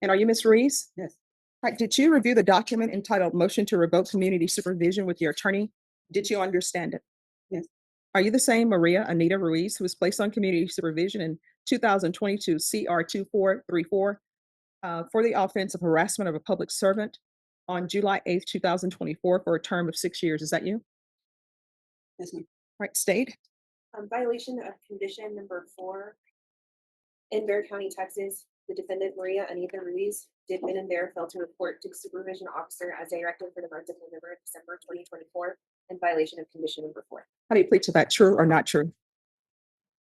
And are you Ms. Ruiz? Yes. All right, did you review the document entitled Motion to Revoke Community Supervision with your attorney? Did you understand it? Yes. Are you the same Maria Anita Ruiz who was placed on community supervision in 2022 CR 2434 for the offense of harassment of a public servant on July 8th, 2024 for a term of 6 years? Is that you? Yes, ma'am. All right, state. Violation of condition number 4. In Bexar County, Texas, the defendant Maria Anita Ruiz did then and there fail to report to the supervision officer as directed for the months of November and December 2024 in violation of condition number 4. How do you plead to that? True or not true?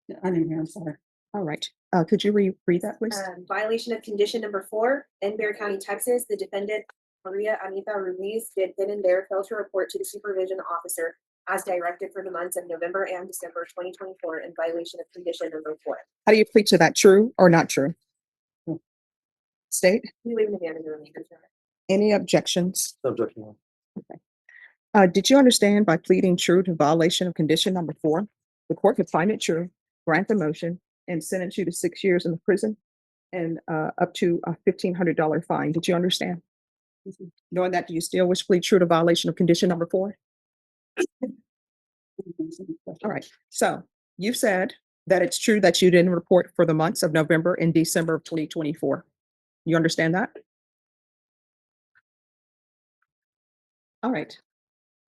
Yeah, I didn't hear. I'm sorry. All right. Could you read that, please? Violation of condition number 4. In Bexar County, Texas, the defendant Maria Anita Ruiz did then and there fail to report to the supervision officer as directed for the months of November and December 2024 in violation of condition number 4. How do you plead to that? True or not true? True. State. We leave the man in the room. Any objections? Objection. Did you understand by pleading true to violation of condition number 4, the court could find it true, grant the motion, and sentence you to 6 years in the prison and up to a $1,500 fine? Did you understand? Yes, ma'am. Knowing that, do you still wish to plead true to violation of condition number 4? All right. So you said that it's true that you didn't report for the months of November and December of 2024. You understand that? All right.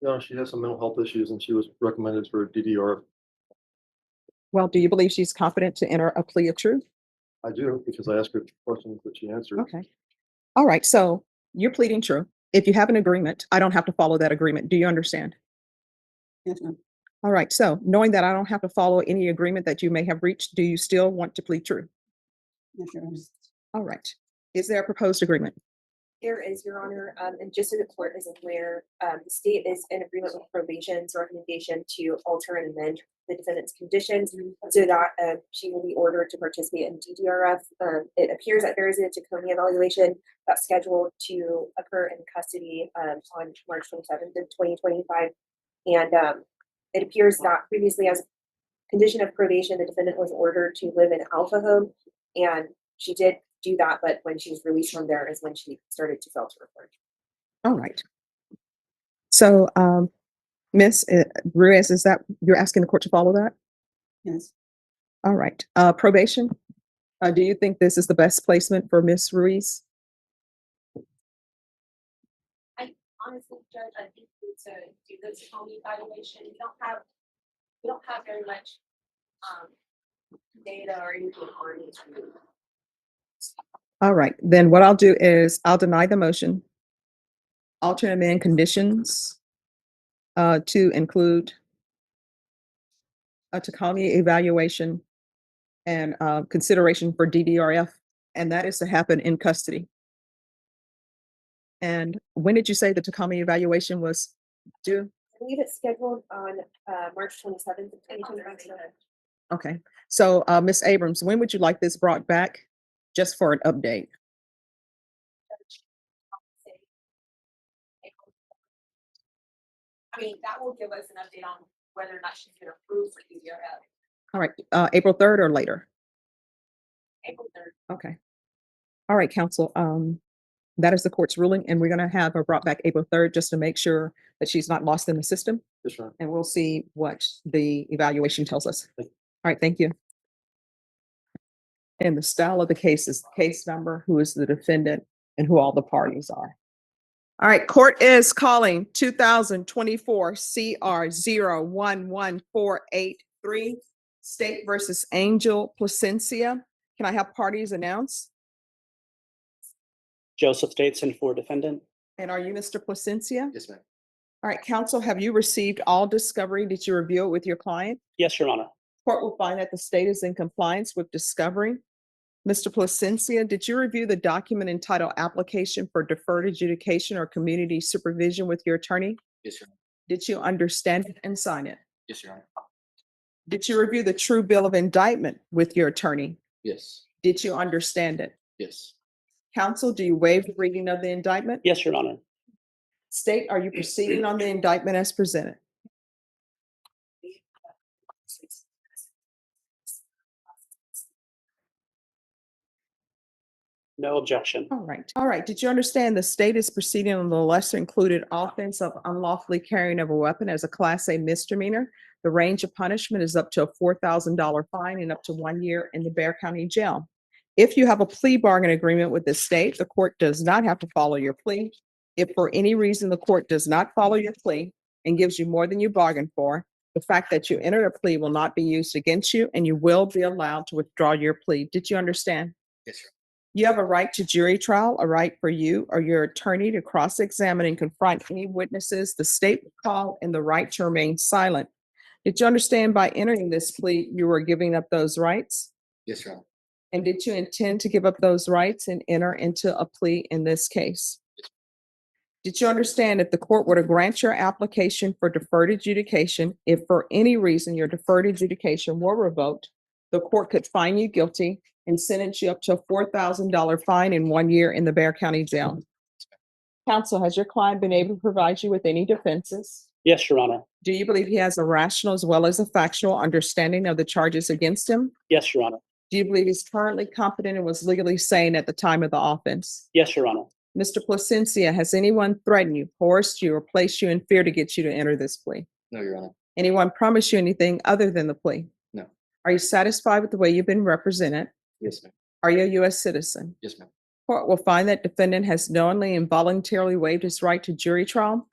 Yeah, she has some mental health issues and she was recommended for DDR. Well, do you believe she's competent to enter a plea of truth? I do, because I asked her questions that she answered. Okay. All right. So you're pleading true. If you have an agreement, I don't have to follow that agreement. Do you understand? Yes, ma'am. All right. So knowing that I don't have to follow any agreement that you may have reached, do you still want to plead true? Yes, Your Honor. All right. Is there a proposed agreement? There is, Your Honor, and just so the court is aware, the state is in agreement with probation's recommendation to alter and amend the defendant's conditions so that she will be ordered to participate in DDRF. It appears that there is a Tacoma evaluation that's scheduled to occur in custody on March 27th of 2025. And it appears that previously, as condition of probation, the defendant was ordered to live in Alpha Home, and she did do that, but when she was released from there is when she started to fail to report. All right. So, Ms. Ruiz, is that you're asking the court to follow that? Yes. All right. Probation. Do you think this is the best placement for Ms. Ruiz? Honestly, Judge, I think we need to do the Tacoma evaluation. We don't have very much data or anything on it. All right. Then what I'll do is I'll deny the motion. Alter and amend conditions to include a Tacoma evaluation and consideration for DDRF, and that is to happen in custody. And when did you say the Tacoma evaluation was due? I believe it's scheduled on March 27th of 2025. Okay. So, Ms. Abrams, when would you like this brought back? Just for an update. I mean, that will give us an update on whether or not she's been approved for DDRF. All right. April 3rd or later? April 3rd. Okay. All right, counsel. That is the court's ruling, and we're going to have her brought back April 3rd just to make sure that she's not lost in the system. Yes, Your Honor. And we'll see what the evaluation tells us. Thank you. All right, thank you. And the style of the case is the case number, who is the defendant, and who all the parties are. All right, court is calling 2024 CR 011483, State versus Angel Placencia. Can I have parties announce? Joseph Davidson for defendant. And are you Mr. Placencia? Yes, ma'am. All right, counsel, have you received all discovery? Did you review it with your client? Yes, Your Honor. Court will find that the state is in compliance with discovery. Mr. Placencia, did you review the document entitled Application for Deferred Adjudication or Community Supervision with your attorney? Yes, Your Honor. Did you understand it and sign it? Yes, Your Honor. Did you review the true bill of indictment with your attorney? Yes. Did you understand it? Yes. Counsel, do you waive the reading of the indictment? Yes, Your Honor. State, are you proceeding on the indictment as presented? No objection. All right. All right. Did you understand the state is proceeding on the lesser included offense of unlawfully carrying of a weapon as a Class A misdemeanor? The range of punishment is up to a $4,000 fine and up to 1 year in the Bear County Jail. If you have a plea bargain agreement with the state, the court does not have to follow your plea. If for any reason the court does not follow your plea and gives you more than you bargained for, the fact that you entered a plea will not be used against you and you will be allowed to withdraw your plea. Did you understand? Yes, sir. You have a right to jury trial, a right for you or your attorney to cross-examine and confront any witnesses the state will call, and the right to remain silent. Did you understand by entering this plea, you were giving up those rights? Yes, Your Honor. And did you intend to give up those rights and enter into a plea in this case? Did you understand if the court were to grant your application for deferred adjudication, if for any reason your deferred adjudication were revoked, the court could find you guilty and sentence you up to a $4,000 fine and 1 year in the Bear County Jail? Counsel, has your client been able to provide you with any defenses? Yes, Your Honor. Do you believe he has a rational as well as a factual understanding of the charges against him? Yes, Your Honor. Do you believe he's currently competent and was legally sane at the time of the offense? Yes, Your Honor. Mr. Placencia, has anyone threatened you, coerced you, or placed you in fear to get you to enter this plea? No, Your Honor. Anyone promised you anything other than the plea? No. Are you satisfied with the way you've been represented? Yes, ma'am. Are you a U.S. citizen? Yes, ma'am. Court will find that defendant has knowingly and voluntarily waived his right to jury trial.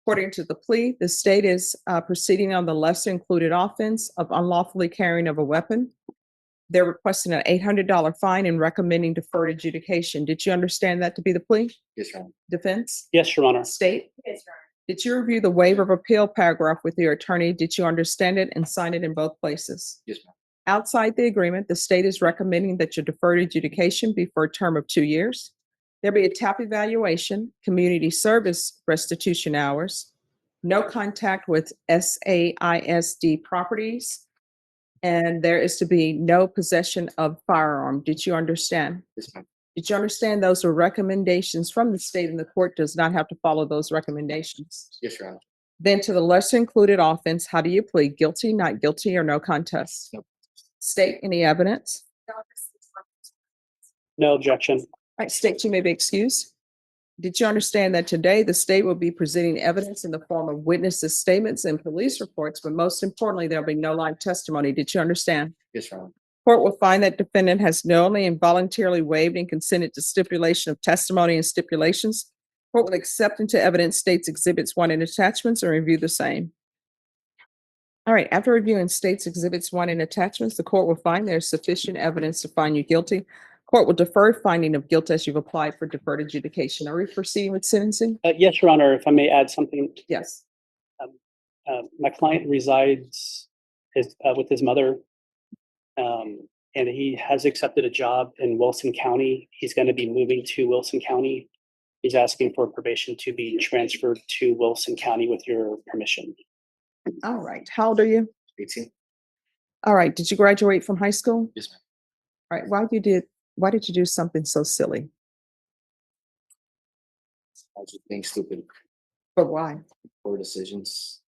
According to the plea, the state is proceeding on the lesser included offense of unlawfully carrying of a weapon. They're requesting an $800 fine and recommending deferred adjudication. Did you understand that to be the plea? Yes, Your Honor. Defense? Yes, Your Honor. State? Yes, Your Honor. Did you review the waiver of appeal paragraph with your attorney? Did you understand it and sign it in both places? Yes, ma'am. Outside the agreement, the state is recommending that your deferred adjudication be for a term of 2 years. There be a TAP evaluation, community service restitution hours, no contact with SAISD properties, and there is to be no possession of firearm. Did you understand? Yes, ma'am. Did you understand those are recommendations from the state and the court does not have to follow those recommendations? Yes, Your Honor. Then to the lesser included offense, how do you plead? Guilty, not guilty, or no contest? No. State any evidence? No objection. All right, state, you may be excused. Did you understand that today the state will be presenting evidence in the form of witnesses' statements and police reports, but most importantly, there'll be no live testimony? Did you understand? Yes, Your Honor. Court will find that defendant has knowingly and voluntarily waived and consented to stipulation of testimony and stipulations. Court will accept into evidence states exhibits 1 and attachments and review the same. All right, after reviewing states exhibits 1 and attachments, the court will find there's sufficient evidence to find you guilty. Court will defer finding of guilt as you've applied for deferred adjudication. Are we proceeding with sentencing? Yes, Your Honor, if I may add something. Yes. My client resides with his mother, and he has accepted a job in Wilson County. He's going to be moving to Wilson County. He's asking for probation to be transferred to Wilson County with your permission. All right. How old are you? 18. All right. Did you graduate from high school? Yes, ma'am. All right. Why did you do something so silly? I was just being stupid. But why? Poor decisions.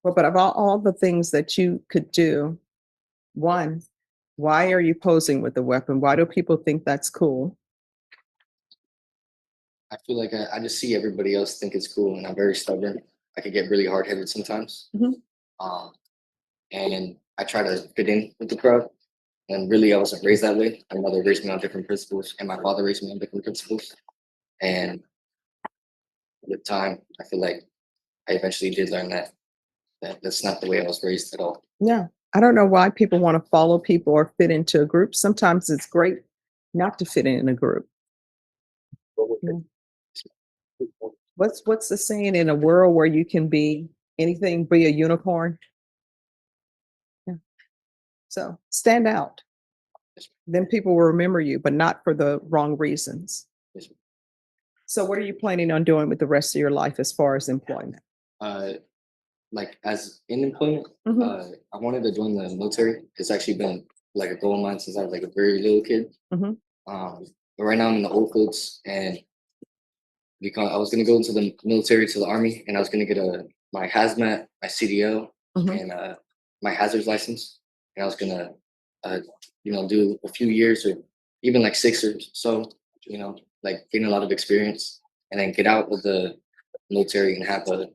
Well, but of all the things that you could do, one, why are you posing with the weapon? Why do people think that's cool? I feel like I just see everybody else think it's cool, and I'm very stubborn. I could get really hard-headed sometimes. Mhm. And I try to fit in with the crowd. And really, I wasn't raised that way. My mother raised me on different principles, and my father raised me on different principles. And with time, I feel like I eventually did learn that that's not the way I was raised at all. Yeah. I don't know why people want to follow people or fit into a group. Sometimes it's great not to fit in a group. Yeah. What's the saying, in a world where you can be anything, be a unicorn? Yeah. So stand out. Yes, Then people will remember you, but not for the wrong reasons. Yes, So what are you planning on doing with the rest of your life as far as employment? Like as in employment, Mhm. I wanted to join the military. It's actually been like a goal of mine since I was like a very little kid. Mhm. But right now I'm in the old fields, and because I was gonna go into the military, to the army, and I was gonna get my hazmat, my CDL, Mhm. and my hazards license, and I was gonna do a few years or even like 6 or so, like gain a lot of experience and then get out of the military and have a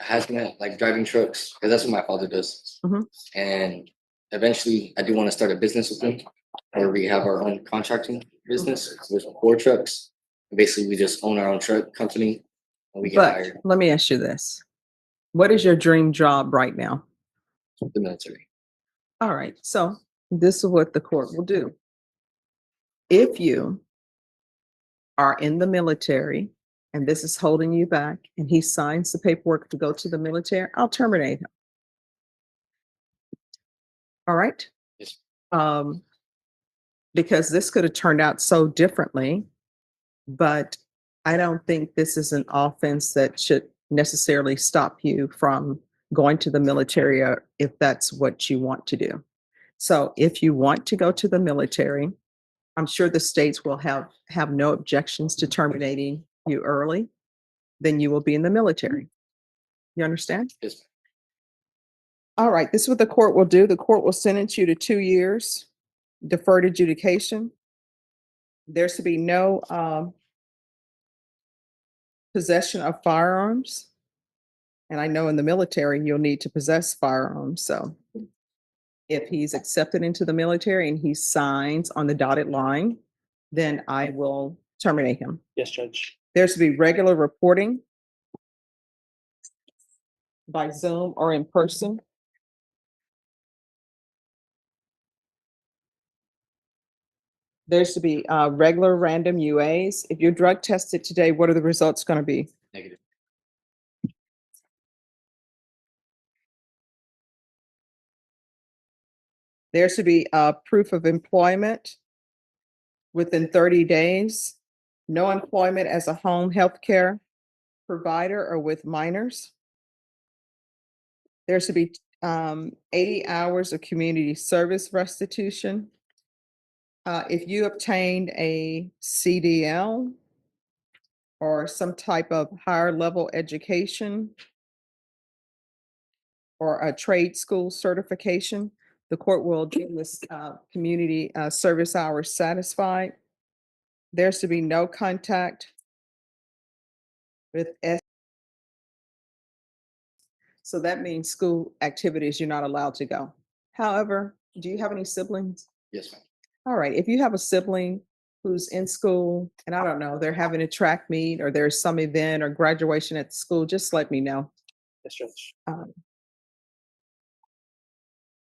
hazmat, like driving trucks, because that's what my father does. Mhm. And eventually, I do want to start a business with him, where we have our own contracting business with 4 trucks. Basically, we just own our own truck company, and we get But hired let me ask you this. What is your dream job right now? with the military. All right. So this is what the court will do. If you are in the military and this is holding you back and he signs the paperwork to go to the military, I'll terminate him. All right. Yes. Um, because this could have turned out so differently, but I don't think this is an offense that should necessarily stop you from going to the military if that's what you want to do. So if you want to go to the military, I'm sure the states will have no objections to terminating you early. Then you will be in the military. You understand? Yes. All right. This is what the court will do. The court will sentence you to 2 years deferred adjudication. There's to be no possession of firearms. And I know in the military you'll need to possess firearms. So if he's accepted into the military and he signs on the dotted line, then I will terminate him. Yes, Judge. There's to be regular reporting by Zoom or in person. There's to be regular random UAs. If you're drug tested today, what are the results going to be? Negative. There's to be proof of employment within 30 days. No employment as a home health care provider or with minors. There's to be 80 hours of community service restitution. If you obtained a CDL or some type of higher level education or a trade school certification, the court will deem this community service hours satisfied. There's to be no contact with so that means school activities you're not allowed to go. However, do you have any siblings? Yes, ma'am. All right, if you have a sibling who's in school and I don't know, they're having a track meet or there's some event or graduation at the school, just let me know. Yes, Judge.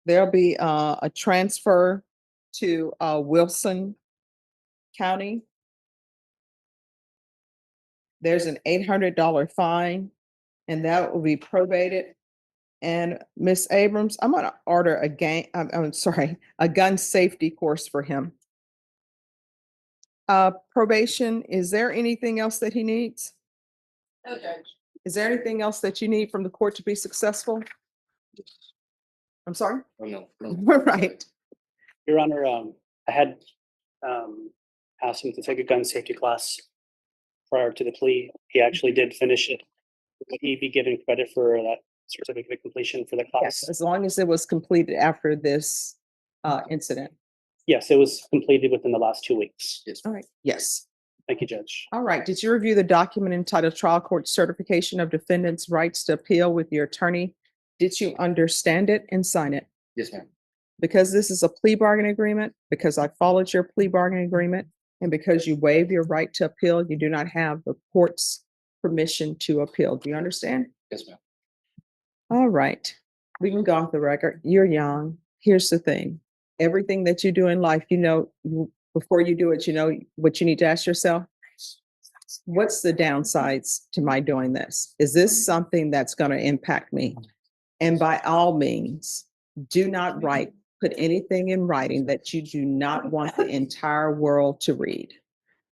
There'll be a transfer to Wilson County. There's an $800 fine and that will be probated. And Miss Abrams, I'm gonna order I'm sorry, a gun safety course for him. Probation, is there anything else that he needs? No, Judge. Is there anything else that you need from the court to be successful? I'm sorry? Oh, no. Right. Your Honor, I had asked him to take a gun safety class prior to the plea. He actually did finish it. Would he be given credit for that certificate of completion for the class? Yes, as long as it was completed after this incident. Yes, it was completed within the last 2 weeks. Yes. All right. Yes. Thank you, Judge. All right. Did you review the document entitled Trial Court Certification of Defendant's Rights to Appeal with your attorney? Did you understand it and sign it? Yes, ma'am. Because this is a plea bargaining agreement, because I followed your plea bargaining agreement, and because you waive your right to appeal, you do not have the court's permission to appeal. Do you understand? Yes, ma'am. All right. We can go off the record. You're young. Here's the thing. Everything that you do in life, before you do it, you know what you need to ask yourself? What's the downsides to my doing this? Is this something that's going to impact me? And by all means, do not put anything in writing that you do not want the entire world to read,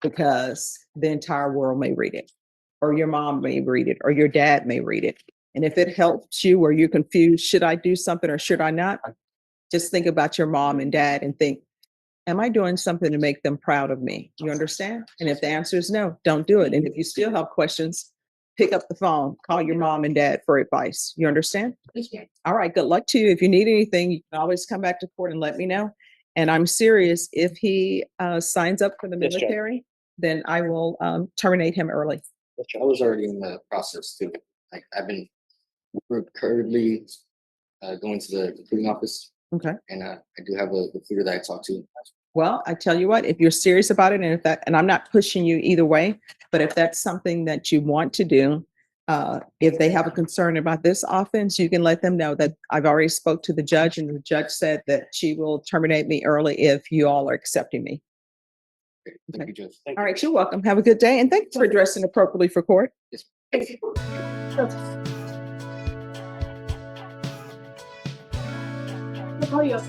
because the entire world may read it, or your mom may read it, or your dad may read it. And if it helps you or you're confused, should I do something or should I not? Just think about your mom and dad and think, am I doing something to make them proud of me? You understand? And if the answer is no, don't do it. And if you still have questions, pick up the phone, call your mom and dad for advice. You understand? All right, good luck to you. If you need anything, you can always come back to court and let me know. And I'm serious, if he signs up for the Yes, Judge. military, then I will terminate him early. I was already in the process too. Like I've been currently going to the recruiting office, Okay. and I do have a recruiter that I talk to. Well, I tell you what, if you're serious about it, and if that, and I'm not pushing you either way, but if that's something that you want to do, if they have a concern about this offense, you can let them know that I've already spoke to the judge, and the judge said that she will terminate me early if you all are accepting me. Thank you, Judge. Thank All you. right, you're welcome. Have a good day, and thanks for dressing appropriately for court. How are you?